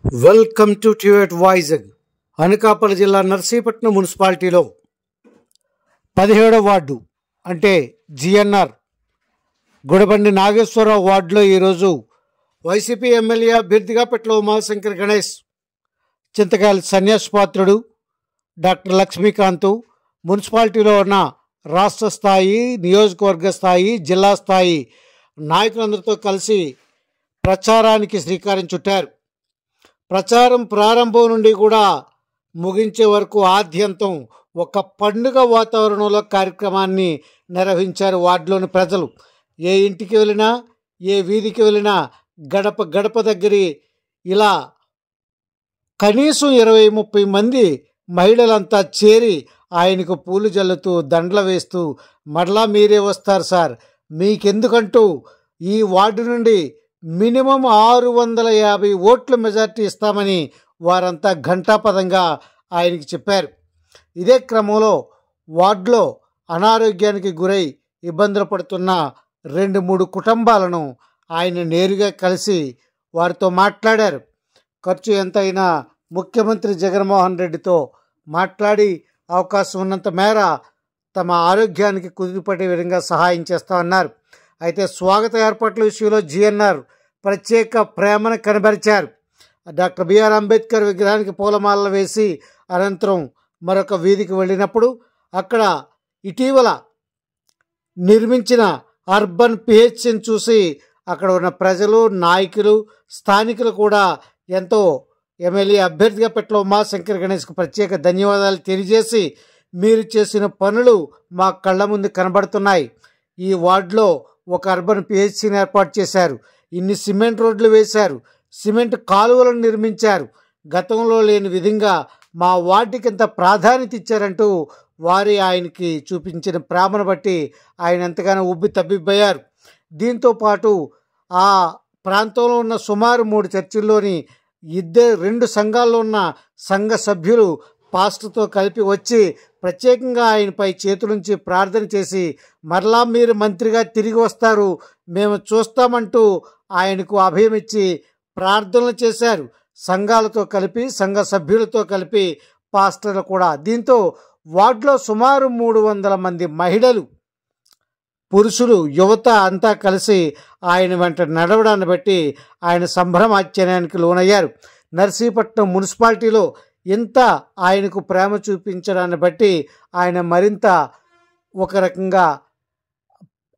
Welcome to tute Vizag. Anakapalli జిల్లా నర్సీపట్నం మున్సిపాలిటీలో 17వ వార్డు అంటే జిఎన్ఆర్ గుడబండి నాగేశ్వరరావు వార్డులో ఈరోజు వైసీపీ ఎమ్మెల్యే అభ్యర్థిగా పెట్ల ఉమాశంకర్ గణేష్, చింతకాయల సన్యాసపాత్రుడు డాక్టర్ లక్ష్మీకాంత్, మున్సిపాలిటీలో ఉన్న రాష్ట్ర స్థాయి, నియోజకవర్గ స్థాయి, జిల్లా స్థాయి నాయకులందరితో కలిసి ప్రచారానికి శ్రీకారం చుట్టారు. ప్రచారం ప్రారంభం నుండి కూడా ముగించే వరకు ఆద్యంతం ఒక పండుగ వాతావరణంలో కార్యక్రమాన్ని నిర్వహించారు. వార్డులోని ప్రజలు ఏ ఇంటికి వెళ్ళినా, ఏ వీధికి వెళ్ళినా గడప గడప దగ్గరి ఇలా కనీసం 20-30 మంది మహిళలంతా చేరి ఆయనకు పూలు జల్లుతూ దండలు వేస్తూ, మరలా మీరే వస్తారు సార్, మీకెందుకంటూ ఈ వార్డు నుండి మినిమం 650 ఓట్ల మెజార్టీ ఇస్తామని వారంతా ఘంటాపదంగా ఆయనకి చెప్పారు. ఇదే క్రమంలో వార్డులో అనారోగ్యానికి గురై ఇబ్బందులు పడుతున్న 2-3 కుటుంబాలను ఆయన నేరుగా కలిసి వారితో మాట్లాడారు. ఖర్చు ఎంతైనా ముఖ్యమంత్రి జగన్మోహన్ రెడ్డితో మాట్లాడి అవకాశం ఉన్నంత మేర తమ ఆరోగ్యానికి కుదిరిపడే విధంగా సహాయం చేస్తామన్నారు. అయితే స్వాగత ఏర్పాట్ల విషయంలో జిఎన్ఆర్ ప్రత్యేక ప్రేమను కనబరిచారు. డాక్టర్ బిఆర్ అంబేద్కర్ విగ్రహానికి పూలమాలలు వేసి అనంతరం మరొక వీధికి వెళ్ళినప్పుడు అక్కడ ఇటీవల నిర్మించిన అర్బన్ పిహెచ్సిని చూసి అక్కడ ఉన్న ప్రజలు, నాయకులు, స్థానికులు కూడా ఎంతో ఎమ్మెల్యే అభ్యర్థిగా పెట్ల ఉమాశంకర్ గణేష్కు ప్రత్యేక ధన్యవాదాలు తెలియజేసి, మీరు చేసిన పనులు మా కళ్ళ ముందు కనబడుతున్నాయి, ఈ వార్డులో ఒక అర్బన్ పిహెచ్సిని ఏర్పాటు చేశారు, ఇన్ని సిమెంట్ రోడ్లు వేశారు, సిమెంట్ కాలువలను నిర్మించారు, గతంలో లేని విధంగా మా వార్డుకి ఇంత ప్రాధాన్యత ఇచ్చారంటూ వారి ఆయనకి చూపించిన ప్రేమను బట్టి ఆయన ఎంతగానో ఉబ్బి తబ్బిబ్బయ్యారు. దీంతోపాటు ఆ ప్రాంతంలో ఉన్న సుమారు 3 చర్చిల్లోని 2 సంఘాల్లో ఉన్న సంఘ సభ్యులు పాస్టర్తో కలిపి వచ్చి ప్రత్యేకంగా ఆయనపై చేతులుంచి ప్రార్థన చేసి, మరలా మీరు మంత్రిగా తిరిగి వస్తారు, మేము చూస్తామంటూ ఆయనకు అభయం ఇచ్చి ప్రార్థనలు చేశారు. సంఘాలతో కలిపి, సంఘ సభ్యులతో కలిపి పాస్టర్లు కూడా. దీంతో వార్డులో సుమారు 300 మంది మహిళలు, పురుషులు, యువత అంతా కలిసి ఆయన వెంట నడవడాన్ని బట్టి ఆయన సంభ్రమాశ్చర్యానికి లోనయ్యారు. నర్సీపట్నం మున్సిపాలిటీలో ఇంత ఆయనకు ప్రేమ చూపించడాన్ని బట్టి ఆయన మరింత ఒక రకంగా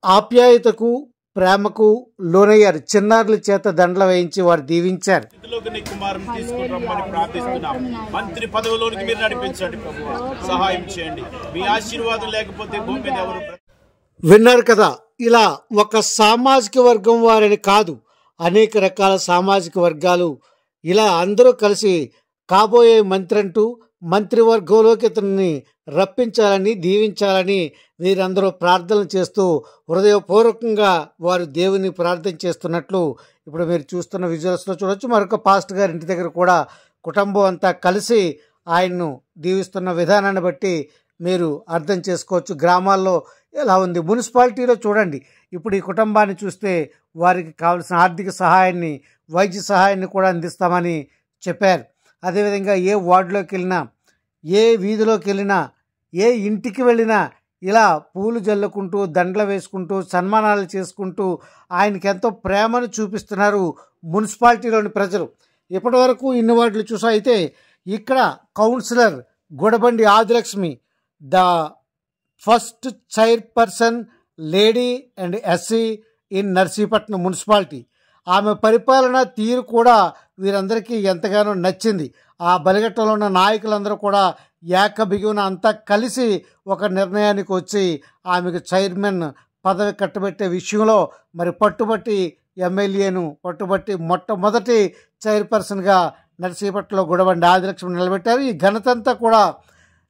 ఆప్యాయతకు, ప్రేమకు లోనయ్యారు. చిన్నారుల చేత దండలు వేయించి వారు దీవించారు. మంత్రి పదవిలోనికి మీరు నడిపించండి ప్రభువా, సహాయం చేయండి, మీ ఆశీర్వాదం లేకపోతే భూమి మీద ఎవరు. విన్నారు కదా, ఇలా ఒక సామాజిక వర్గం వారిని కాదు, అనేక రకాల సామాజిక వర్గాలు ఇలా అందరూ కలిసి కాబోయే మంత్రి అంటూ మంత్రివర్గంలోకి ఇతన్ని రప్పించాలని, దీవించాలని వీరందరూ ప్రార్థనలు చేస్తూ హృదయపూర్వకంగా వారు దేవుని ప్రార్థన చేస్తున్నట్లు ఇప్పుడు మీరు చూస్తున్న విజువల్స్లో చూడొచ్చు. మరొక పాస్టర్ గారి ఇంటి దగ్గర కూడా కుటుంబం అంతా కలిసి ఆయన్ను దీవిస్తున్న విధానాన్ని బట్టి మీరు అర్థం చేసుకోవచ్చు గ్రామాల్లో ఎలా ఉంది. మున్సిపాలిటీలో చూడండి, ఇప్పుడు ఈ కుటుంబాన్ని చూస్తే వారికి కావాల్సిన ఆర్థిక సహాయాన్ని, వైద్య సహాయాన్ని కూడా అందిస్తామని చెప్పారు. అదేవిధంగా ఏ వార్డులోకి వెళ్ళినా, ఏ వీధిలోకి వెళ్ళినా, ఏ ఇంటికి వెళ్ళినా ఇలా పూలు జల్లుకుంటూ, దండలు వేసుకుంటూ, సన్మానాలు చేసుకుంటూ ఆయనకి ఎంతో ప్రేమను చూపిస్తున్నారు మున్సిపాలిటీలోని ప్రజలు. ఇప్పటి వరకు ఇన్ని వార్డులు చూసా. అయితే ఇక్కడ councillor Gudabandi Adilakshmi, the first chairperson lady and SC in Narsipatnam municipality, ఆమె పరిపాలన తీరు కూడా వీరందరికీ ఎంతగానో నచ్చింది. ఆ బలిగట్టలో ఉన్న నాయకులందరూ కూడా ఏకబిగున అంతా కలిసి ఒక నిర్ణయానికి వచ్చి ఆమెకు చైర్మన్ పదవి కట్టబెట్టే విషయంలో మరి పట్టుబట్టి ఎమ్మెల్యేను పట్టుబట్టి మొట్టమొదటి చైర్పర్సన్గా నర్సీపట్నంలో గుడబండి ఆదిలక్ష్మి నిలబెట్టారు. ఈ ఘనతంతా కూడా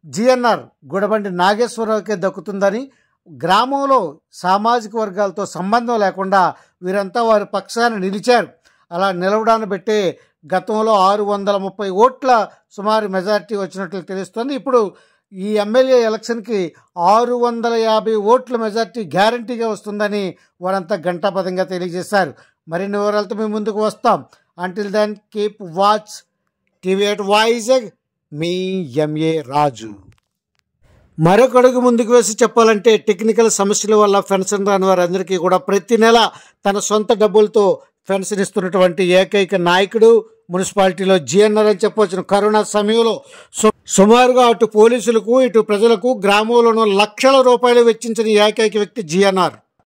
జిఎన్ఆర్ గుడబండి నాగేశ్వరరావుకే దక్కుతుందని, గ్రామంలో సామాజిక వర్గాలతో సంబంధం లేకుండా వీరంతా వారి పక్షాన నిలిచారు. అలా నిలవడాన్ని బట్టే గతంలో 630 ఓట్ల సుమారు మెజార్టీ వచ్చినట్లు తెలుస్తుంది. ఇప్పుడు ఈ ఎమ్మెల్యే ఎలక్షన్కి 650 ఓట్ల మెజార్టీ గ్యారంటీగా వస్తుందని వారంతా ఘంటాపథంగా తెలియజేశారు. మరిన్ని వివరాలతో మేము ముందుకు వస్తాం. Until then keep watch TV eight Vizag. మీ ఎంఏ రాజు. మరొక అడుగు ముందుకు వేసి చెప్పాలంటే టెక్నికల్ సమస్యల వల్ల పెన్షన్ రాని వారందరికీ కూడా ప్రతి నెల తన సొంత డబ్బులతో పెన్షన్ ఇస్తున్నటువంటి ఏకైక నాయకుడు మున్సిపాలిటీలో జిఎన్ఆర్ అని చెప్పవచ్చును. కరోనా సమయంలో సుమారుగా అటు పోలీసులకు ఇటు ప్రజలకు గ్రామంలోనూ లక్షల రూపాయలు వెచ్చించిన ఏకైక వ్యక్తి జిఎన్ఆర్.